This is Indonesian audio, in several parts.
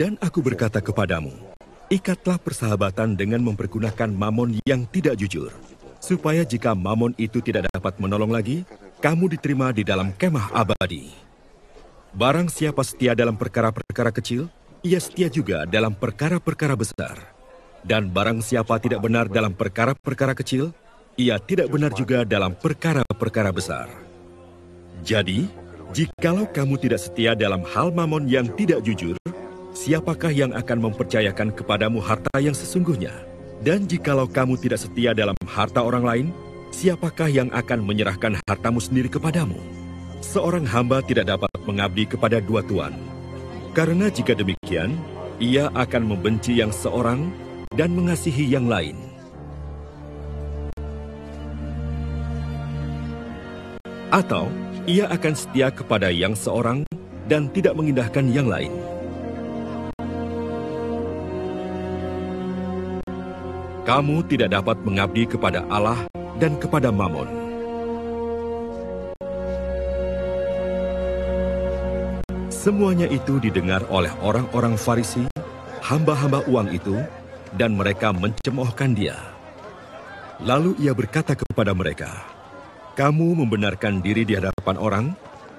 Dan aku berkata kepadamu, ikatlah persahabatan dengan mempergunakan mamon yang tidak jujur, supaya jika mamon itu tidak dapat menolong lagi, kamu diterima di dalam kemah abadi. Barang siapa setia dalam perkara-perkara kecil, ia setia juga dalam perkara-perkara besar. Dan barang siapa tidak benar dalam perkara-perkara kecil, ia tidak benar juga dalam perkara-perkara besar. Jadi, jikalau kamu tidak setia dalam hal mamon yang tidak jujur, siapakah yang akan mempercayakan kepadamu harta yang sesungguhnya? Dan jikalau kamu tidak setia dalam harta orang lain, siapakah yang akan menyerahkan hartamu sendiri kepadamu? Seorang hamba tidak dapat mengabdi kepada dua tuan. Karena jika demikian, ia akan membenci yang seorang dan mengasihi yang lain. Atau ia akan setia kepada yang seorang dan tidak mengindahkan yang lain. Kamu tidak dapat mengabdi kepada Allah dan kepada Mamon. Semuanya itu didengar oleh orang-orang Farisi, hamba-hamba uang itu, dan mereka mencemoohkan dia. Lalu ia berkata kepada mereka, kamu membenarkan diri di hadapan orang,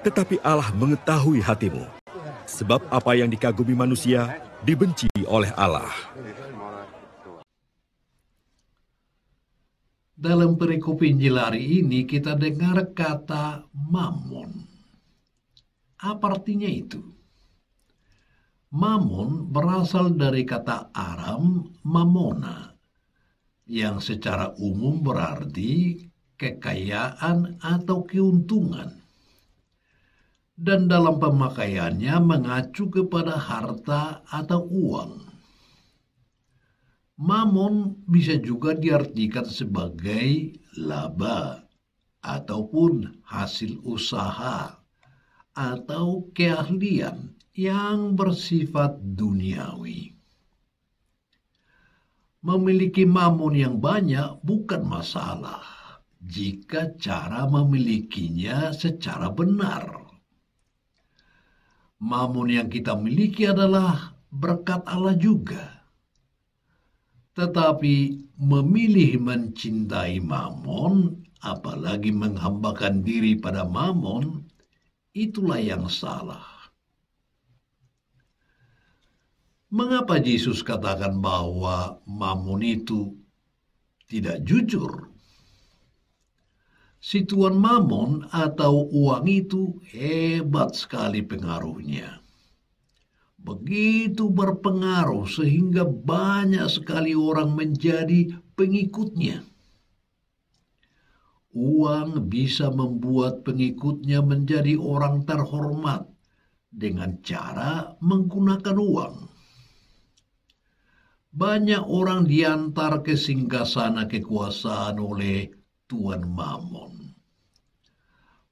tetapi Allah mengetahui hatimu. Sebab apa yang dikagumi manusia, dibenci oleh Allah. Dalam perikop Injil hari ini kita dengar kata mamon. Apa artinya itu? Mamon berasal dari kata Aram mamona, yang secara umum berarti kekayaan atau keuntungan. Dan dalam pemakaiannya mengacu kepada harta atau uang. Mamon bisa juga diartikan sebagai laba ataupun hasil usaha atau keahlian yang bersifat duniawi. Memiliki mamon yang banyak bukan masalah jika cara memilikinya secara benar. Mamon yang kita miliki adalah berkat Allah juga. Tetapi memilih mencintai mamon, apalagi menghambakan diri pada mamon, itulah yang salah. Mengapa Yesus katakan bahwa mamon itu tidak jujur? Si tuan mamon atau uang itu hebat sekali pengaruhnya. Begitu berpengaruh sehingga banyak sekali orang menjadi pengikutnya. Uang bisa membuat pengikutnya menjadi orang terhormat dengan cara menggunakan uang. Banyak orang diantar ke singgasana kekuasaan oleh tuan mamon.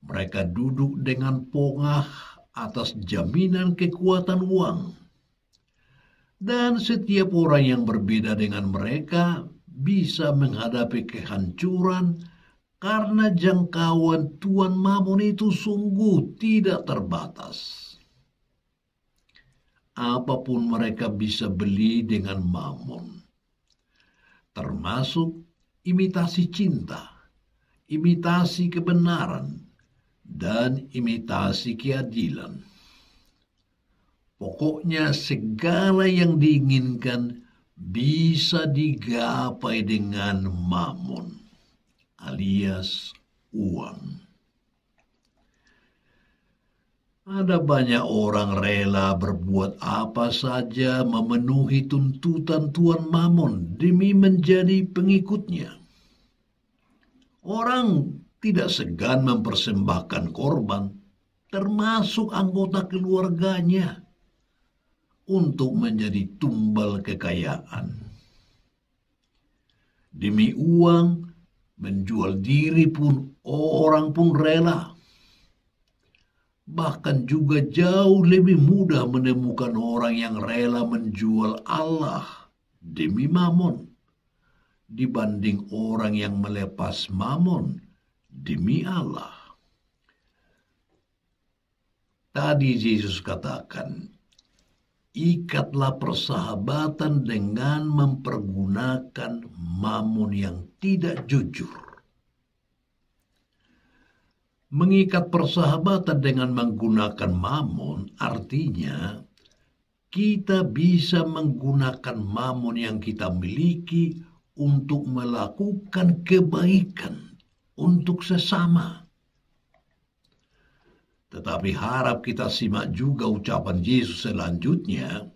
Mereka duduk dengan pongah atas jaminan kekuatan uang. Dan setiap orang yang berbeda dengan mereka bisa menghadapi kehancuran karena jangkauan tuan mamon itu sungguh tidak terbatas. Apapun mereka bisa beli dengan mamon, termasuk imitasi cinta, imitasi kebenaran, dan imitasi keadilan. Pokoknya segala yang diinginkan bisa digapai dengan mamon, alias uang. Ada banyak orang rela berbuat apa saja memenuhi tuntutan tuan mamon demi menjadi pengikutnya. Orang tidak segan mempersembahkan korban, termasuk anggota keluarganya, untuk menjadi tumbal kekayaan. Demi uang, menjual diri pun orang pun rela. Bahkan juga jauh lebih mudah menemukan orang yang rela menjual Allah demi mamon dibanding orang yang melepas mamon demi Allah. Tadi Yesus katakan, ikatlah persahabatan dengan mempergunakan mamon yang tidak jujur. Mengikat persahabatan dengan menggunakan mamon artinya kita bisa menggunakan mamon yang kita miliki untuk melakukan kebaikan untuk sesama. Tetapi harap kita simak juga ucapan Yesus selanjutnya.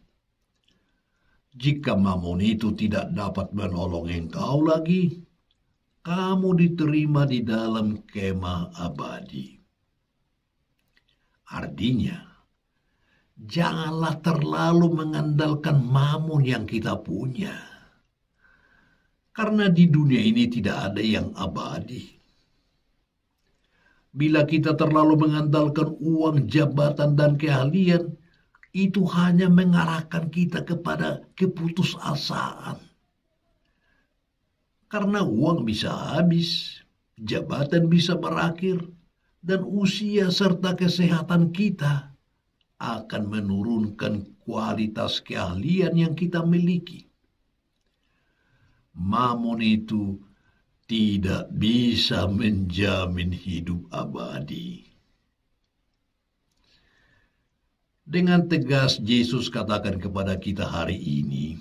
Jika mamon itu tidak dapat menolong engkau lagi, kamu diterima di dalam kemah abadi. Artinya, janganlah terlalu mengandalkan mamon yang kita punya. Karena di dunia ini tidak ada yang abadi. Bila kita terlalu mengandalkan uang, jabatan, dan keahlian, itu hanya mengarahkan kita kepada keputusasaan. Karena uang bisa habis, jabatan bisa berakhir, dan usia serta kesehatan kita akan menurunkan kualitas keahlian yang kita miliki. Mamon itu tidak bisa menjamin hidup abadi. Dengan tegas Yesus katakan kepada kita hari ini,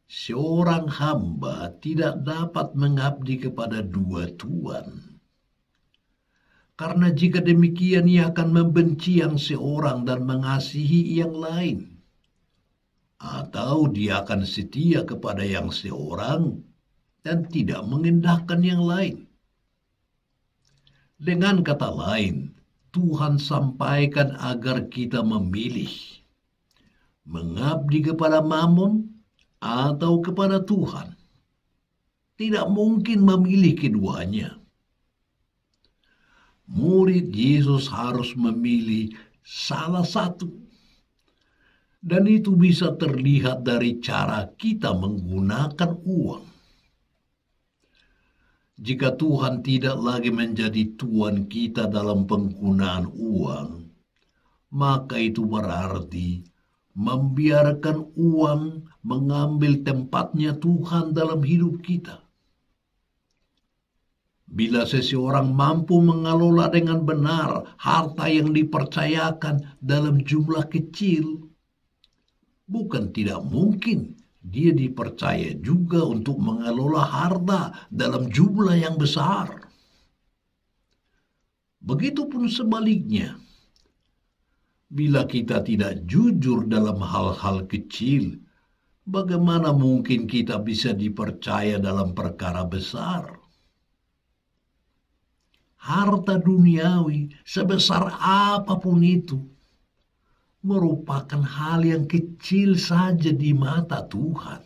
seorang hamba tidak dapat mengabdi kepada dua tuan. Karena jika demikian ia akan membenci yang seorang dan mengasihi yang lain. Atau dia akan setia kepada yang seorang dan tidak mengendahkan yang lain. Dengan kata lain, Tuhan sampaikan agar kita memilih mengabdi kepada mamon atau kepada Tuhan. Tidak mungkin memilih keduanya. Murid Yesus harus memilih salah satu. Dan itu bisa terlihat dari cara kita menggunakan uang. Jika Tuhan tidak lagi menjadi tuan kita dalam penggunaan uang, maka itu berarti membiarkan uang mengambil tempatnya Tuhan dalam hidup kita. Bila seseorang mampu mengelola dengan benar harta yang dipercayakan dalam jumlah kecil, bukan tidak mungkin dia dipercaya juga untuk mengelola harta dalam jumlah yang besar. Begitupun sebaliknya, bila kita tidak jujur dalam hal-hal kecil, bagaimana mungkin kita bisa dipercaya dalam perkara besar? Harta duniawi sebesar apapun itu merupakan hal yang kecil saja di mata Tuhan.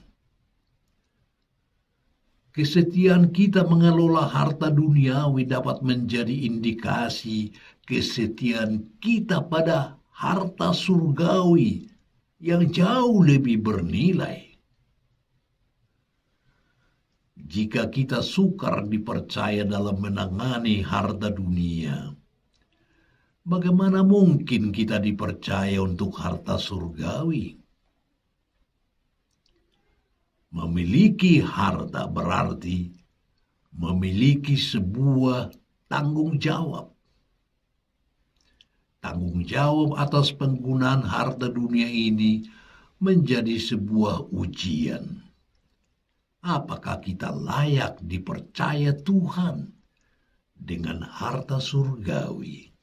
Kesetiaan kita mengelola harta duniawi dapat menjadi indikasi kesetiaan kita pada harta surgawi yang jauh lebih bernilai. Jika kita sukar dipercaya dalam menangani harta dunia, bagaimana mungkin kita dipercaya untuk harta surgawi? Memiliki harta berarti memiliki sebuah tanggung jawab. Tanggung jawab atas penggunaan harta dunia ini menjadi sebuah ujian. Apakah kita layak dipercaya Tuhan dengan harta surgawi?